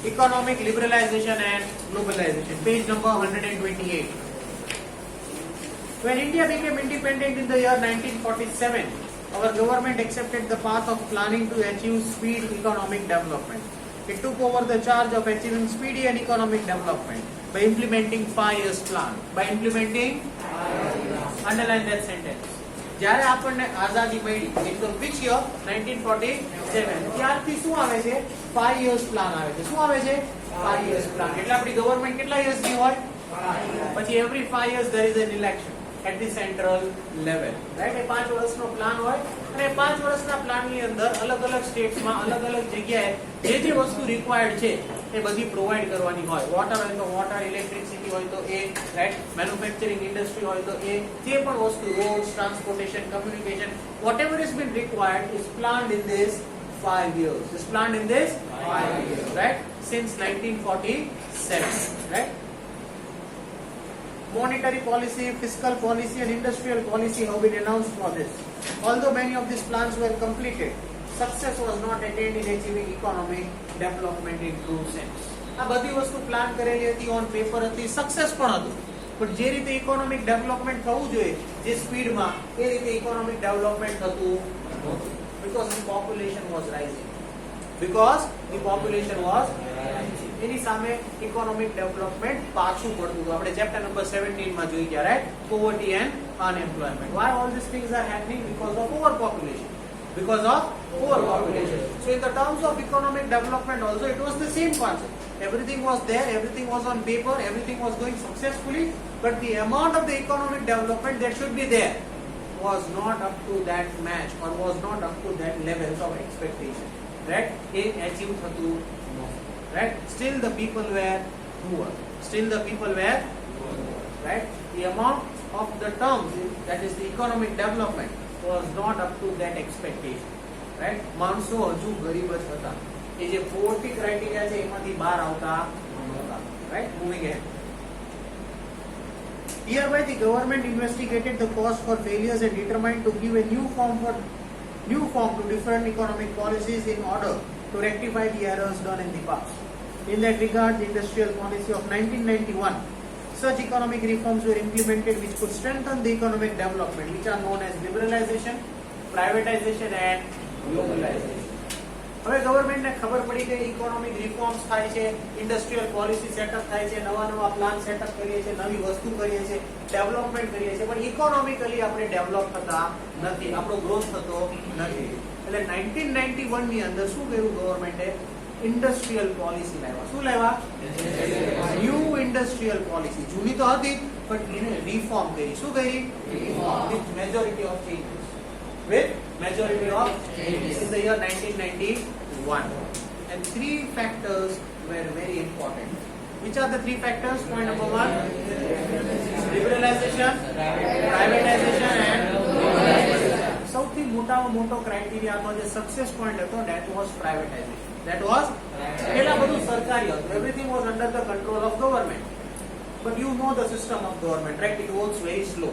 Economic liberalization and globalization. Page number 128. When India became independent in the year 1947, our government accepted the path of planning to achieve speed economic development. It took over the charge of achieving speedy and economic development by implementing 5 years plan. By implementing, underline that sentence. જ્યારે આપણને આઝાદી મળી in the which year 1947 ત્યારથી શું આવે છે 5 years plan આવે છે શું આવે છે 5 years પ્લાન એટલે આપણી ગવર્નમેન્ટ કેટલા years ની હોય પછી every 5 years there is an election at the central level right એ 5 વર્ષનો પ્લાન હોય અને 5 વર્ષના પ્લાનની અંદર અલગ-અલગ સ્ટેટ્સમાં અલગ-અલગ જગ્યાએ જે વસ્તુ રિક્વાયર્ડ છે એ બધી પ્રોવાઈડ કરવાની હોય વોટર હોય તો વોટર ઇલેક્ટ્રિસિટી હોય તો એ રાઈટ મેન્યુફેક્ચરિંગ ઇન્ડસ્ટ્રી હોય તો એ જે પણ વસ્તુ rods transportation communication whatever is been required is planned in this 5 years is planned in this 5 years right since 1947 right monetary policy fiscal policy and industrial policy have been announced for this although many of these plans were completed success was not attained in achieving economic development in true sense આ બધી વસ્તુ plan કરેલી હતી on paper હતી success પણ હતું પણ જે રીતે ઇકોનોમિક ડેવલપમેન્ટ થવું જોઈએ જે સ્પીડમાં એ રીતે ઇકોનોમિક ડેવલપમેન્ટ થતું નહોતું because the population was rising એની સામે ઇકોનોમિક ડેવલપમેન્ટ પાછું પડતું હતું આપણે ચેપ્ટર નંબર 17 માં જોઈ ગયા right poverty and unemployment why all these things are happening because of overpopulation so in the terms of economic development also it was the same concept everything was there everything was on paper everything was going successfully but the amount of the economic development that should be there was not up to that match or was not up to that levels of expectation right it achieved thatu right still the people were poor right the amount of the terms that is the economic development was not up to that expectation right માણસો હજુ ગરીબ જ હતા એ જે poverty criteria છે એમાંથી બહાર આવતા નહોતા right moving ahead hereby the government investigated the cause for failures and determined to give a new form to different economic policies in order to rectify the errors done in the past in that regard the industrial policy of 1991 such economic reforms were implemented which could strengthen the economic development which are known as liberalization privatization and globalization હવે ગવર્નમેન્ટને ખબર પડી કે economic reforms થાય છે industrial policy setup થાય છે નવા plan setup કરીએ છીએ નવી વસ્તુ કરીએ છીએ ડેવલપમેન્ટ કરીએ છીએ પણ ઇકોનોમિકલી આપણે ડેવલપ થતા નથી આપણો ગ્રોથ થતો નથી એટલે 1991 ની અંદર શું કર્યું ગવર્નમેન્ટે ઇન્ડસ્ટ્રીયલ પોલિસી લાવ્યા શું લાવ્યા ન્યૂ ઇન્ડસ્ટ્રીયલ પોલિસી જૂની તો હતી પણ એને રિફોર્મ કરી શું કરી with majority of changes in the year 1991 and 3 factors were very important which are the 3 factors point number 1 liberalization privatization and globalization સૌથી મોટો ક્રાઇટેરિયાનો જે સક્સેસ પોઈન્ટ હતો that was privatization પહેલા બધું સરકારી હતું everything was under the control of government but you know the system of government right it works very slow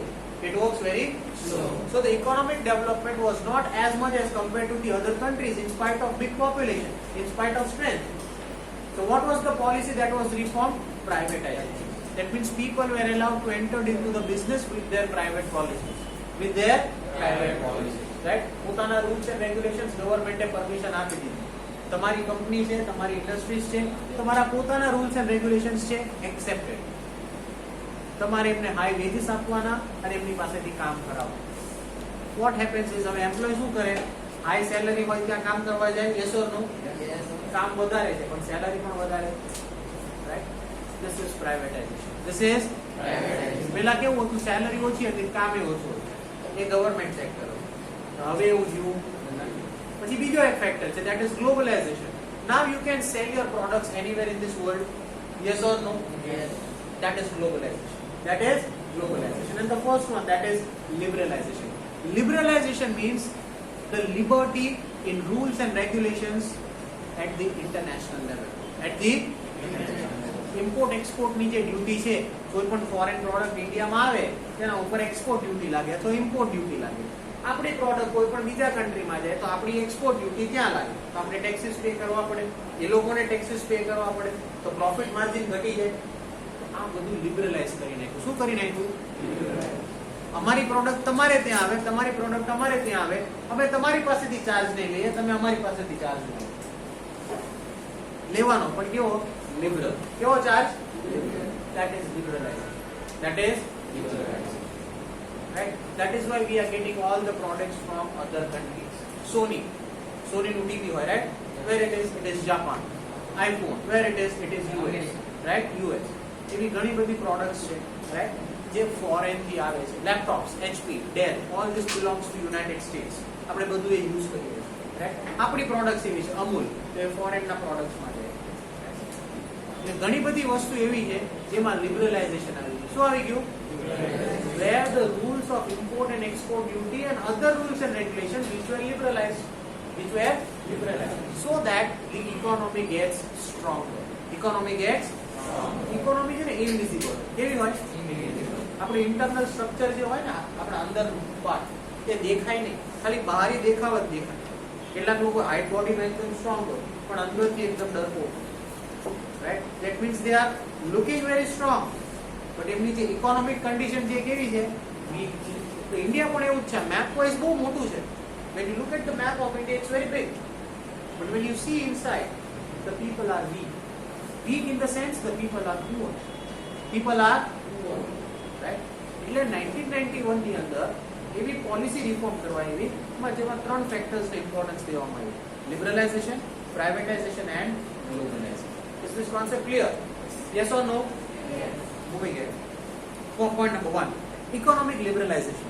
so the economic development was not as much as compared to the other countries in spite of big population in spite of strength so what was the policy that was reformed privatization that means people were allowed to enter into the business with their private policies right પોતાના rules and regulations ગવર્નમેન્ટે permission આપી દીધી તમારી company છે તમારી industries છે તમારા પોતાના rules and regulations છે એક્સેપ્ટેડ તમારે એમને હાઈ વેજીસ આપવાના અને એમની પાસેથી કામ કરાવવાનું વોટ હેપન્સ ઇઝ હવે એમ્પ્લોય શું કરે હાઈ સેલરી હોય ત્યાં કામ કરવા જાય યસ ઓર નો કામ વધારે છે પણ સેલરી પણ વધારે રાઈટ ધીસ ઇઝ પ્રાઇવેટાઇઝેશન પહેલા કેવું હતું સેલરી ઓછી હતી કામ એ ઓછું હતું એ ગવર્નમેન્ટ સેક્ટર હતું હવે એવું જીવું પછી બીજો એક ફેક્ટર છે that is globalization now you can sell your products anywhere in this world yes or no yes that is globalization and the first one that is liberalization means the liberty in rules and regulations at the international level import export ની જે duty છે કોઈ પણ foreign product ઇન્ડિયામાં આવે તેના ઉપર export duty લાગે અથવા ઇમ્પોર્ટ ડ્યુટી લાગે આપણી પ્રોડક્ટ કોઈ પણ બીજા કન્ટ્રીમાં જાય તો આપણી એક્સપોર્ટ ડ્યુટી ત્યાં લાગે તો આપણે ટેક્સીસ પે કરવા પડે, એ લોકોને ટેક્સીસ પે કરવા પડે, તો પ્રોફિટ માર્જિન ઘટી જાય. આ બધું લિબરલાઇઝ કરી નાખ્યું. શું કરી નાખ્યું? અમારી પ્રોડક્ટ તમારે ત્યાં આવે, તમારી પ્રોડક્ટ અમારે ત્યાં આવે, અમે તમારી પાસેથી ચાર્જ નહીં લઈએ, તમે અમારી પાસેથી ચાર્જ લેવાનો, પણ કેવો? લિબરલ. કેવો charge? That is liberalization. That is liberalization. Right? That is why we are getting all the products from other countries. Sony નું TV હોય, right? Where it is? It is Japan. iPhone, where it is? It is US. Right? US. એવી ઘણી બધી products છે, right? જે foreign થી આવે છે. Laptops, HP, Dell, all this belongs to United States. આપણે બધું એ યુઝ કરીએ છીએ, right? આપણી પ્રોડક્ટ્સ એવી છે. અમૂલ તો એ ફોરેન ના પ્રોડક્ટ્સ માં છે. એટલે ઘણી બધી વસ્તુ એવી છે જેમાં લિબરલાઇઝેશન આવી ગયું. શું આવી ગયું? Where the rules of import and export duty and other rules and regulations which were liberalized, so that the economy gets stronger. Economy છે ને ઇનવિઝિબલ. કેવી હોય? આપણે ઇન્ટરનલ સ્ટ્રક્ચર જે હોય ને આપણા અંદરનું પાર્ટ તે દેખાય નહીં, ખાલી બહારી દેખાવ જ દેખાય. કેટલાક લોકો હાઈટ બોડીમાં એકદમ સ્ટ્રોંગ હોય પણ અંદરથી એકદમ ડરપોક, right? That means they are looking very strong, but એમની જે ઇકોનોમિક કન્ડિશન જે કેવી છે? વીક છે. તો ઇન્ડિયા પણ એવું જ છે. મેપ વાઇઝ બહુ મોટું છે. when you look at the map of India, it's very big, but when you see inside, the people are weak. Weak in the sense the people are poor. Right? એટલે 1991 ની અંદર એવી policy reform કરવાઈ એવી જેમાં ત્રણ ફેક્ટર્સને importance દેવામાં આવી: liberalisation, privatisation and globalisation. Is this concept clear? Yes or no? Yes. Moving ahead. Point number 1. Economic liberalization.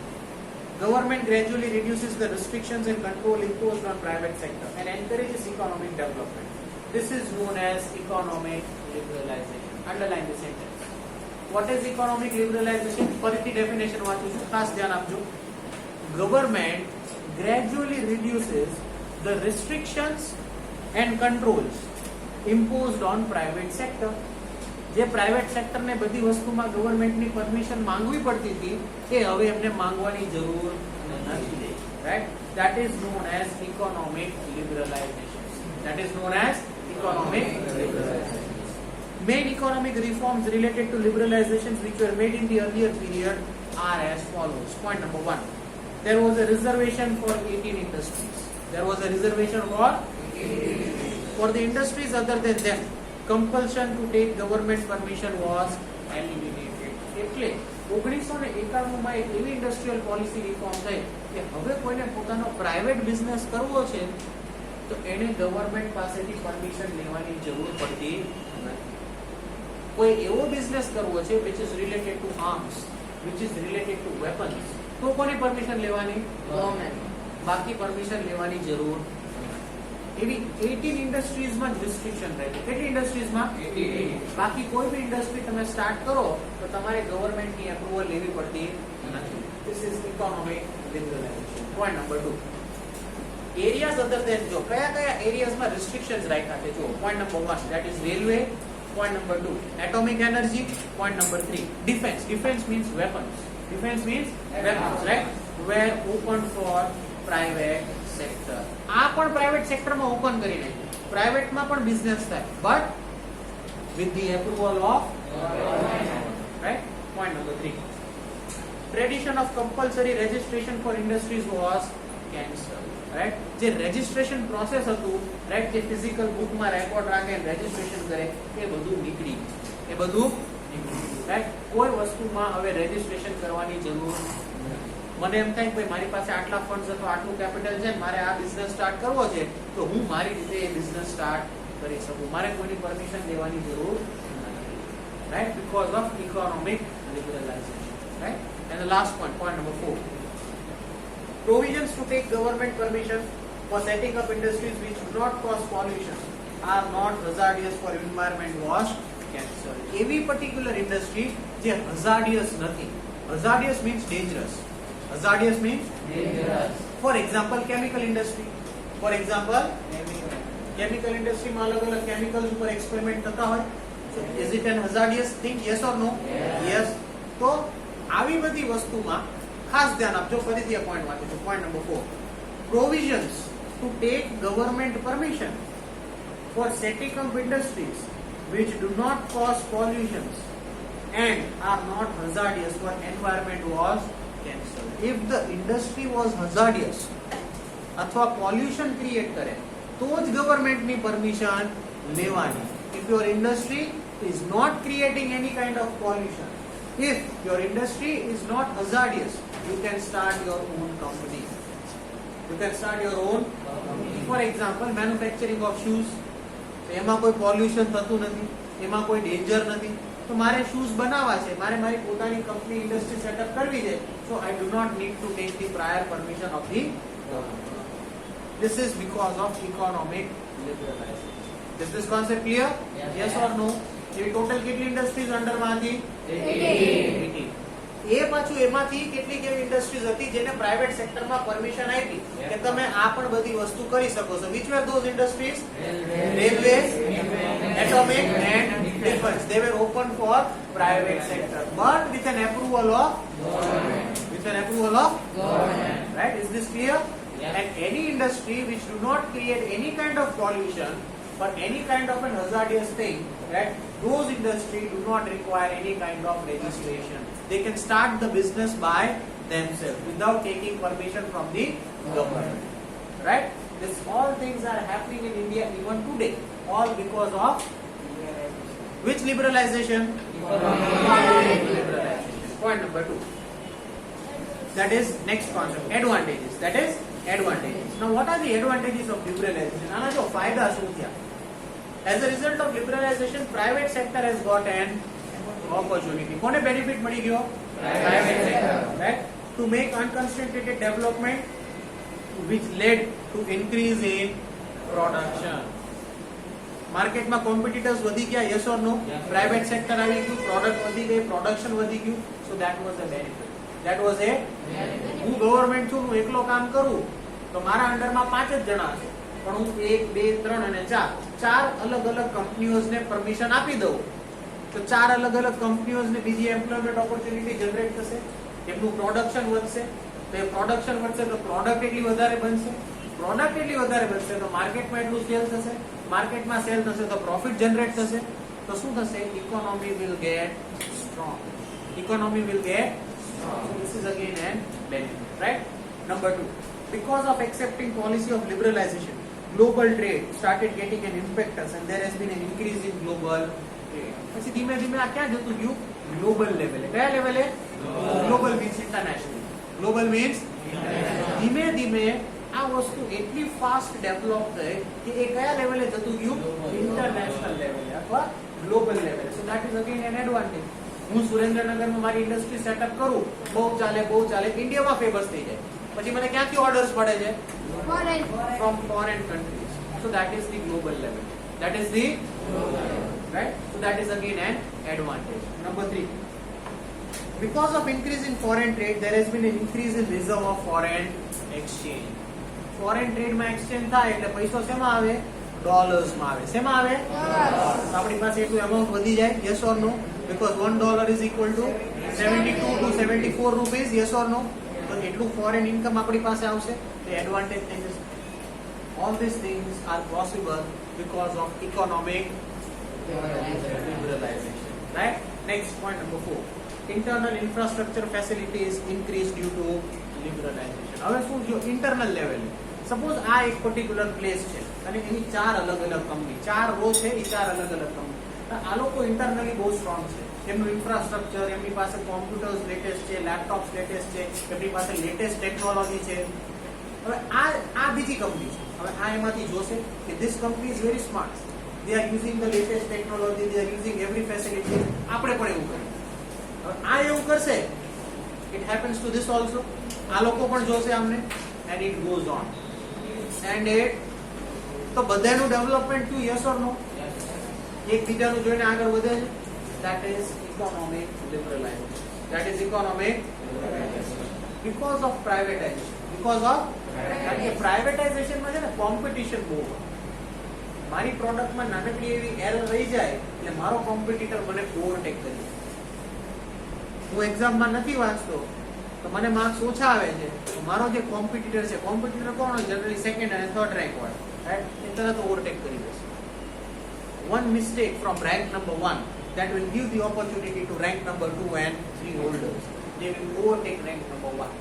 Government gradually reduces the restrictions and control imposed on private sector and encourages economic development. This is known as economic liberalization. Underline the sentence. What is economic liberalization? ફરીથી definition વાંચું છું, ખાસ ધ્યાન આપજો. Government gradually reduces the restrictions and controls imposed on private sector. જે private સેક્ટરને બધી વસ્તુમાં ગવર્મેન્ટની પરમિશન માંગવી પડતી હતી એ હવે એમને માંગવાની જરૂર નથી. Right? That is known as economic liberalization. Main economic reforms related to liberalizations which were made in the earlier period are as follows. Point number 1. There was a reservation for 18 industries. For the industries other than them, compulsion to take government permission was eliminated. એટલે 1991 માં એક એવી industrial policy reform થઈ કે હવે કોઈને પોતાનો private business કરવો છે તો એને ગવર્મેન્ટ પાસેથી પરમિશન લેવાની જરૂર પડતી નથી. કોઈ એવો બિઝનેસ કરવો છે which is related to arms, which is related to weapons, તો કોની પરમિશન લેવાની? ગવર્મેન્ટ. બાકી પરમિશન લેવાની જરૂર. એવી 18 ઇન્ડસ્ટ્રીઝમાં જ રિસ્ટ્રિક્શન રહે છે. કેટલી ઇન્ડસ્ટ્રીઝમાં? 18. બાકી કોઈ બી ઇન્ડસ્ટ્રી તમે સ્ટાર્ટ કરો તો તમારે ગવર્મેન્ટની એપ્રુવલ લેવી પડતી નથી. This is economic liberalization. Point number 2. Areas other than, જો કયા એરિયાઝમાં રિસ્ટ્રિક્શન્સ રાખ્યા છે? જો point number 1, that is railway. Point number 2, atomic energy. Point number 3, defense means weapons, right? Were open for private sector. આ પણ પ્રાઇવેટ સેક્ટરમાં open કરી નાખ્યું. પ્રાઇવેટમાં પણ બિઝનેસ થાય, but with the approval of government. Right? Point number 3. Tradition of compulsory registration for industries was cancelled. Right? જે registration process હતું, right, જે ફિઝિકલ બુકમાં રેકોર્ડ રાખે અને રજિસ્ટ્રેશન કરે, એ બધું નીકળી ગયું. રાઈટ? કોઈ વસ્તુમાં હવે રજિસ્ટ્રેશન કરવાની જરૂર નથી. મને એમ થાય કે મારી પાસે આટલા ફંડ્સ અથવા આટલું કેપિટલ છે, મારે આ બિઝનેસ સ્ટાર્ટ કરવો છે, તો હું મારી રીતે એ બિઝનેસ સ્ટાર્ટ કરી શકું. મારે કોઈની પરમિશન લેવાની જરૂર નથી. Right? Because of economic liberalisation. Right? And the last point number 4. Provisions to take government permission for setting up industries which do not cause pollution are not hazardous for environment was cancelled. એવી particular industry જે hazardous નથી. Hazardous means dangerous. For example, chemical industry. chemical industry માં અલગ-અલગ chemicals ઉપર experiment થતા હોય. So is it an hazardous thing? Yes or no? Yes. તો આવી બધી વસ્તુમાં ખાસ ધ્યાન આપજો, ફરીથી આ પોઈન્ટ વાંચો છો. Point number 4, provisions to take government permission for setting up industries which do not cause pollutions and are not hazardous for environment was cancelled. If the industry was hazardous અથવા પોલ્યુશન ક્રિએટ કરે તો જ ગવર્મેન્ટની permission લેવાની. If your industry is not creating any kind of pollution, if your industry is not hazardous, you can start your own company. You can start your own company. For example, manufacturing of shoes. એમાં કોઈ pollution થતું નથી, એમાં કોઈ danger નથી, તો મારે shoes બનાવવા છે, મારે મારી પોતાની કંપની ઇન્ડસ્ટ્રી સેટઅપ કરવી છે, so I do not need to take the prior permission of the government. This is because of economic liberalization. Is this concept clear? Yes or no? એવી ટોટલ કેટલી industries અંડરમાં હતી? 18. એ પાછું એમાંથી કેટલીક એવી industries હતી જેને પ્રાઇવેટ સેક્ટરમાં પરમિશન આપી કે તમે આ પણ બધી વસ્તુ કરી શકો છો. Which were those industries? Railways, atomic and defense. They were open for private sector, but with an approval of government. With an approval of government. Right? Is this clear? And any industry which do not create any kind of pollution or any kind of an hazardous thing, right? Those industries do not require any kind of registration. They can start the business by themselves without taking permission from the government. Right? This all things are happening in India even today, all because of which liberalization? Liberalization. Point number 2. That is next concept, advantages. That is advantages. Now, what are the advantages of liberalization? આના જો ફાયદા શું થયા? As a result of liberalization, private sector has got an opportunity. કોને benefit મળી ગયો? Private sector. Right? To make unconcentrated development, which led to increase in production. માર્કેટમાં competitors વધી ગયા, yes or no? Private sector આવી ગયું, product વધી ગઈ, પ્રોડક્શન વધી ગયું, so that was a benefit. That was a હું ગવર્નમેન્ટ છું, હું એકલો કામ કરું તો મારા અંડરમાં 5 જ જણા છે, પણ હું 1, 2, 3 અને 4 અલગ અલગ કંપનીઓને પરમિશન આપી દઉં તો 4 અલગ અલગ કંપનીઓને બીજી એમ્પ્લોયમેન્ટ ઓપોર્ચ્યુનિટી જનરેટ થશે, એમનું પ્રોડક્શન વધશે, તો એ પ્રોડક્શન વધશે તો પ્રોડક્ટ એટલી વધારે બનશે, પ્રોડક્ટ એટલી વધારે બનશે તો માર્કેટમાં એટલું સેલ થશે, માર્કેટમાં સેલ થશે તો પ્રોફિટ જનરેટ થશે, તો શું થશે? Economy will get strong. Economy will get strong. So this is again an benefit, right? Number 2, because of accepting policy of liberalization, global trade started getting an impetus and there has been an increase in global trade. પછી ધીમે ધીમે આ ક્યાં જતું ગયું? Global લેવલે. કયા લેવલે? Global means international. Global means ધીમે ધીમે આ વસ્તુ એટલી ફાસ્ટ ડેવલપ થઈ કે એ કયા લેવલે જતું ગયું? ઇન્ટરનેશનલ લેવલે અથવા ગ્લોબલ લેવલે. So that is again an advantage. હું સુરેન્દ્રનગરમાં મારી ઇન્ડસ્ટ્રી સેટઅપ કરું, બહુ ચાલે ઇન્ડિયામાં ફેમસ થઈ જાય, પછી મને ક્યાંથી ઓર્ડર્સ પડે છે? From foreign countries. So that is the global level. That is the right. So that is again an advantage. Number 3, because of increase in foreign trade, there has been an increase in reserve of foreign exchange. Foreign trade માં exchange થાય એટલે પૈસો શેમાં આવે? Dollars માં આવે. શેમાં આવે? આપણી પાસે એટલું amount વધી જાય, yes or no? Because $1 is equal to 72 to 74 rupees, yes or no? તો એટલું foreign income આપણી પાસે આવશે. The advantage થઈ જશે. All these things are possible because of economic liberalization. Right? Next point number 4. Internal infrastructure facilities increased due to liberalization. હવે શું જો ઇન્ટરનલ લેવલે સપોઝ આ એક પર્ટિક્યુલર પ્લેસ છે અને એની 4 અલગ અલગ કંપની, 4 રો છે, એ 4 અલગ અલગ કંપની. આ લોકો ઇન્ટરનલી બહુ સ્ટ્રોંગ છે, એમનું ઇન્ફ્રાસ્ટ્રક્ચર, એમની પાસે કોમ્પ્યુટર્સ લેટેસ્ટ છે, લેપટોપ્સ લેટેસ્ટ છે, એમની પાસે લેટેસ્ટ ટેકનોલોજી છે. હવે આ બીજી કંપની છે, હવે આ એમાંથી જોશે કે this company is very smart, they are using the latest technology, they are using every facility, આપણે પણ એવું કરીએ. હવે આ એવું કરશે, it happens two this also, આ લોકો પણ જોશે આમને, and it goes on and it. તો બધાનું ડેવલપમેન્ટ થયું, યસ ઓર નો? એકબીજાનું જોઈને આગળ વધે છે. That is economic liberalization. That is economic liberalization. Because of privatization. Because of privatization માં છે ને કોમ્પિટિશન બહુ હોય. મારી પ્રોડક્ટમાં નાનકડી એવી એરર રહી જાય એટલે મારો કોમ્પિટિટર મને ઓવરટેક કરી. હું એક્ઝામમાં નથી વાંચતો તો મને માર્ક્સ ઓછા આવે છે તો મારો જે કોમ્પિટિટર છે, કોમ્પિટિટર કોણ હોય? જનરલી સેકન્ડ અને થર્ડ રેન્ક વાળો, રાઈટ? એ તરત ઓવરટેક કરી દેશે. One mistake from rank number 1 that will give the opportunity to rank number 2 and 3 holders. They will overtake rank number 1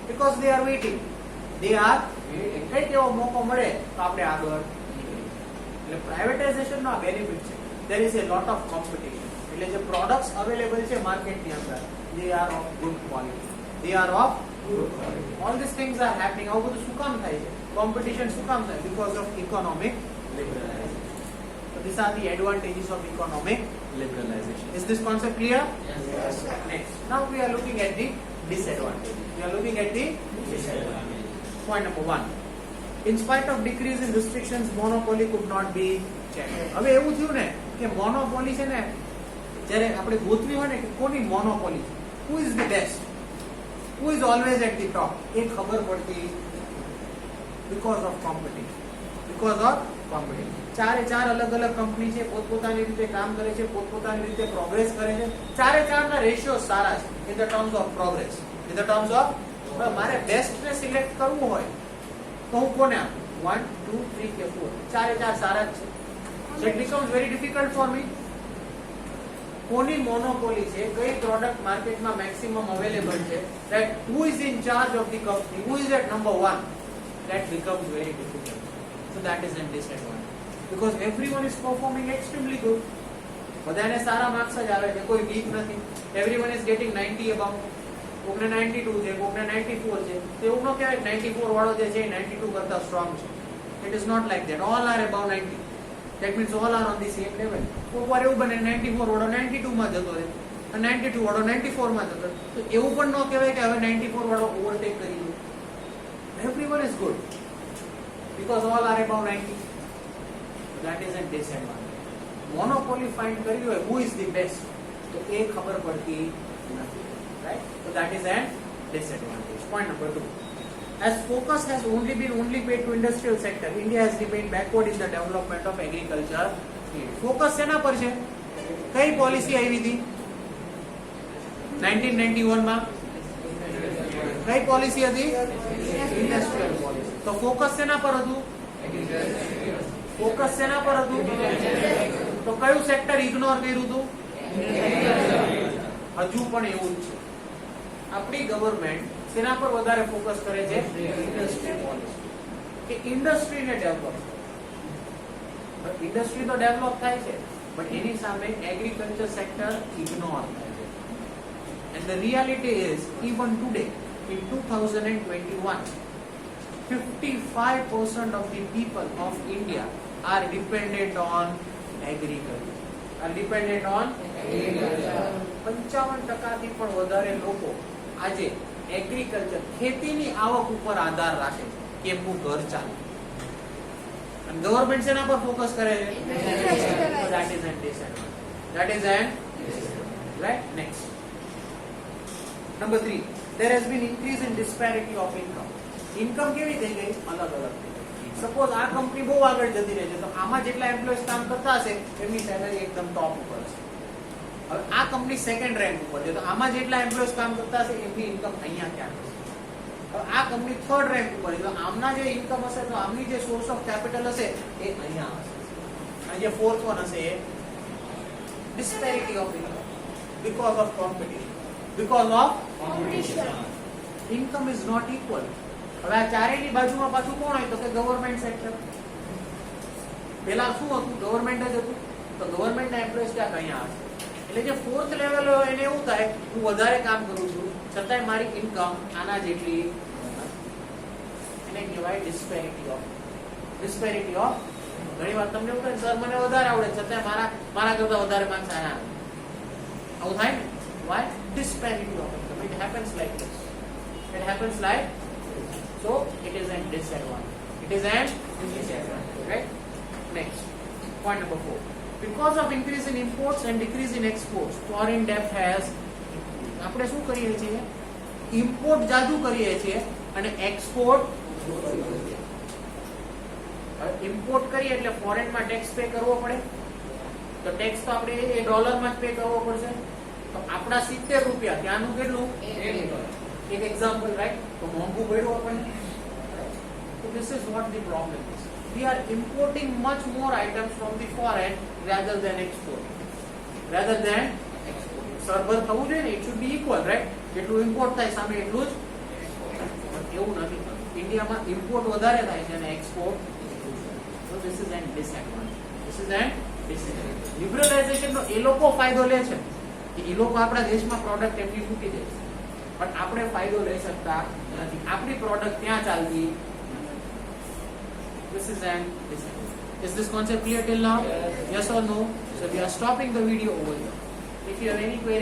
because they are waiting. They are waiting. કઈ એવો મોકો મળે તો આપણે આગળ નીકળીએ. એટલે પ્રાઇવેટાઇઝેશન નો બેનિફિટ છે. There is a lot of competition. એટલે જે પ્રોડક્ટ્સ અવેલેબલ છે માર્કેટની અંદર, they are of good quality. They are of good quality. All these things are happening. આવું બધું શું કામ થાય છે? કોમ્પિટિશન શું કામ થાય? Because of economic liberalization. So these are the advantages of economic liberalization. Is this concept clear? Yes. Next. Now we are looking at the disadvantages. We are looking at the disadvantages. Point number 1. In spite of decrease in restrictions, monopoly could not be checked. હવે એવું થયું ને કે monopoly છે ને, જ્યારે આપણે ગોતવી હોય ને કે કોની મોનોપોલી છે, who is the best, who is always at the top, એ ખબર પડતી because of competition. Because of competition. ચારે ચાર અલગ અલગ કંપની છે, પોતપોતાની રીતે કામ કરે છે, પોતપોતાની રીતે પ્રોગ્રેસ કરે છે. ચારે ચારના રેશિયો સારા છે in the terms of progress, in the terms of મારે બેસ્ટ ને સિલેક્ટ કરવું હોય તો હું કોને આપું? 1 2 3 કે 4, ચારે ચાર સારા જ છે. So it becomes very difficult for me. કોની મોનોપોલી છે, કઈ પ્રોડક્ટ માર્કેટમાં મેક્સિમમ અવેલેબલ છે, that who is in charge of the company, who is at number 1, that becomes very difficult. So that is a disadvantage because everyone is performing extremely good. બધાને સારા marks જ આવે છે, કોઈ week નથી. everyone is getting 90 above. કોકને 92 છે, કોકને 94 છે. તો એવું ન કહેવાય 94 વાળો જે છે 92 કરતા સ્ટ્રોંગ છે. It is not like that. All are above 90. That means all are on the same level. કોકવાર એવું બને 94 વાળો 92 માં જતો રહે, 92 વાળો 94 માં જતો રહે. તો એવું પણ ન કહેવાય કે હવે 94 વાળો ઓવરટેક કરી લે. Everyone is good because all are above 90. That is a disadvantage. Monopoly find કરી હોય who is the best, તો એ ખબર પડતી નથી, right? So that is a disadvantage. Point number 2. As focus has only been paid to industrial sector, India has remained backward in the development of agriculture field. Focus શેના પર છે? કઈ policy આવી હતી 1991 માં? કઈ પોલિસી હતી? Industrial policy. તો ફોકસ શેના પર હતું? ફોકસ શેના પર હતું? તો કયું સેક્ટર ઇગ્નોર કર્યું હતું? હજુ પણ એવું જ છે. આપણી ગવર્મેન્ટ શેના પર વધારે ફોકસ કરે છે? ઇન્ડસ્ટ્રી પોલિસી, કે ઇન્ડસ્ટ્રીને ડેવલપ. ઇન્ડસ્ટ્રી તો ડેવલપ થાય છે બટ એની સામે એગ્રીકલ્ચર સેક્ટર ઇગ્નોર થાય છે. And the reality is even today in 2021 55% of the people of India are dependent on agriculture. 55% થી પણ વધારે લોકો આજે એગ્રીકલ્ચર, ખેતીની આવક ઉપર આધાર રાખે છે કે એમનું ઘર ચાલે. અને ગવર્મેન્ટ શેના પર ફોકસ કરે છે? That is an disadvantage. That is an right. Next, number 3. There has been increase in disparity of income. Income કેવી થઈ ગઈ? અલગ અલગ થઈ ગઈ. સપોઝ આ કંપની બહુ આગળ જતી રહે છે તો આમાં જેટલા એમ્પ્લોયીઝ કામ કરતા હશે એમની સેલરી એકદમ ટોપ ઉપર હશે. હવે આ કંપની સેકન્ડ રેન્ક ઉપર છે તો આમાં જેટલા એમ્પ્લોયીઝ કામ કરતા હશે એમની ઇન્કમ અહીંયા ક્યાં હશે. હવે આ કંપની થર્ડ રેન્ક ઉપર છે તો આમના જે ઇન્કમ હશે તો આમની જે સોર્સ ઓફ કેપિટલ હશે એ અહીંયા હશે. અને જે ફોર્થ વન હશે એ disparity of income because of competition. Because of competition. Income is not equal. હવે આ ચારેયની બાજુમાં પાછું કોણ હોય તો કે ગવર્મેન્ટ સેક્ટર. પહેલા શું હતું? ગવર્મેન્ટ જ હતું. તો ગવર્મેન્ટના એમ્પ્લોયીઝ ક્યાં અહીંયા હશે. એટલે જે ફોર્થ લેવલ હોય એને એવું થાય હું વધારે કામ કરું છું છતાંય મારી ઇન્કમ આના જેટલી, એને કહેવાય ડિસ્પેરિટી ઓફ. ઘણી વાર તમને એવું થાય સર મને વધારે આવડે છતાંય મારા કરતા વધારે માર્ક્સ આયા આવે. આવું થાય ને? Why? Disparity of income. It happens like this. It happens like so. It is a disadvantage. Right? Next, point number 4. Because of increase in imports and decrease in exports, foreign debt has. આપણે શું કરીએ છીએ? Import જાજુ કરીએ છીએ અને export. Import કરીએ એટલે ફોરેનમાં ટેક્સ પે કરવો પડે. તો ટેક્સ તો આપણે એ ડોલરમાં જ પે કરવો પડશે. તો આપણા 70 રૂપિયા, ત્યાંનું કેટલું? $1. એક એક્ઝામ્પલ રાઈટ તો મોંઘું પડ્યું આપણને. So this is what the problem is. We are importing much more items from the foreign rather than exporting. Rather than exporting. સરભર થવું જોઈએ ને, it should be equal, right? જેટલું ઇમ્પોર્ટ થાય સામે એટલું જ પણ એવું નથી થતું. ઇન્ડિયામાં ઇમ્પોર્ટ વધારે થાય છે અને export. So this is an disadvantage. This is an disadvantage. લિબરલાઇઝેશન નો એ લોકો ફાયદો લે છે કે એ લોકો આપણા દેશમાં પ્રોડક્ટ એમની મૂકી દે છે પણ આપણે ફાયદો લઈ શકતા નથી. આપણી પ્રોડક્ટ ત્યાં ચાલતી. This is an disadvantage. Is this concept clear till now? Yes or no? So we are stopping the video over here. If you have any query